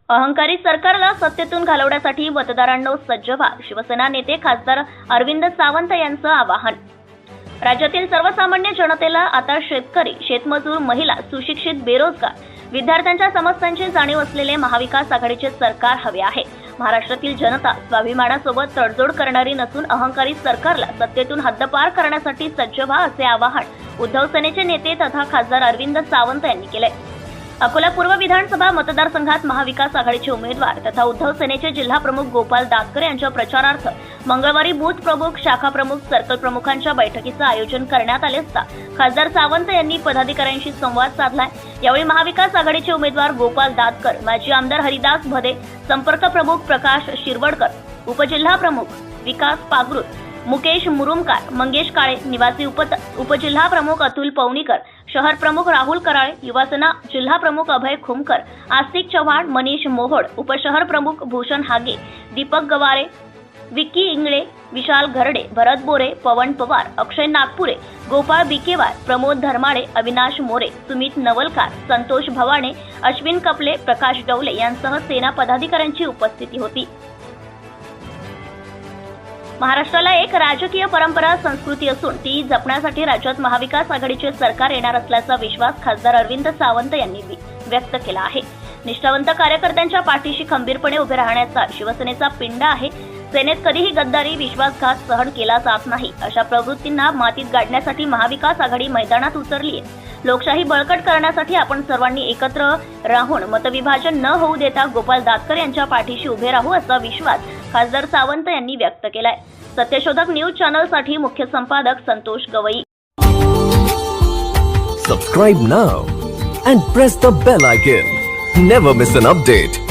अहंकारी सरकारला सत्तेतून घालवण्यासाठी मतदारांनो सज्ज व्हा, शिवसेना नेते खासदार अरविंद सावंत यांचं आवाहन. राज्यातील सर्वसामान्य जनतेला आता शेतकरी, शेतमजूर, महिला, सुशिक्षित, बेरोजगार, विद्यार्थ्यांच्या समस्यांची जाणीव असलेले महाविकास आघाडीचे सरकार हवे आहे. महाराष्ट्रातील जनता स्वाभिमानासोबत तडजोड करणारी नसून अहंकारी सरकारला सत्तेतून हद्दपार करण्यासाठी सज्ज व्हा, असे आवाहन उद्धव सेनेचे नेते तथा खासदार अरविंद सावंत यांनी केले. अकोला पूर्व विधानसभा मतदारसंघात महाविकास आघाडीचे उमेदवार तथा उद्धव सेनेचे जिल्हा प्रमुख गोपाल दातकर यांच्या प्रचारार्थ मंगळवारी बूथ प्रमुख, शाखा प्रमुख, सर्कल प्रमुखांच्या बैठकीचं आयोजन करण्यात आले असता खासदार सावंत यांनी पदाधिकाऱ्यांशी संवाद साधलाय. यावेळी महाविकास आघाडीचे उमेदवार गोपाल दातकर, माजी आमदार हरिदास भदे, संपर्क प्रमुख प्रकाश शिरवडकर, उपजिल्हा प्रमुख विकास पागरूर, मुकेश मुरुमकार, मंगेश काळे, निवासी उपजिल्हा प्रमुख अतुल पवनीकर, शहर प्रमुख राहुल कराळे, युवासेना जिल्हा प्रमुख अभय खुमकर, आस्तिक चव्हाण, मनीष मोहोड, उपशहर प्रमुख भूषण हागे, दीपक गवारे, विक्की इंगळे, विशाल घरडे, भरत बोरे, पवन पवार, अक्षय नागपुरे, गोपाळ बिकेवार, प्रमोद धर्माळे, अविनाश मोरे, सुमित नवलकार, संतोष भवाणे, अश्विन कपले, प्रकाश डवले यांसह सेना पदाधिकाऱ्यांची उपस्थिती होती. महाराष्ट्राला एक राजकीय परंपरा, संस्कृती असून ती जपण्यासाठी राज्यात महाविकास आघाडीचे सरकार येणार असल्याचा विश्वास खासदार अरविंद सावंत यांनी व्यक्त केला आहे. निष्ठावंत कार्यकर्त्यांच्या पाठीशी खंबीरपणे उभे राहण्याचा शिवसेनेचा पिंडा आहे. सेनेत कधीही गद्दारी, विश्वासघात सहन केला जात नाही. अशा प्रवृत्तींना मातीत गाडण्यासाठी महाविकास आघाडी मैदानात उतरली आहे. लोकशाही बळकट करण्यासाठी आपण सर्वांनी एकत्र राहून मतविभाजन न होऊ देता गोपाल दातकर यांच्या पाठीशी उभे राहू, असा विश्वास खासदार सावंत यांनी व्यक्त केलाय. सत्यशोधक न्यूज चॅनलसाठी मुख्य संपादक Santosh Gavai. Subscribe now and press the bell icon. Never miss an update.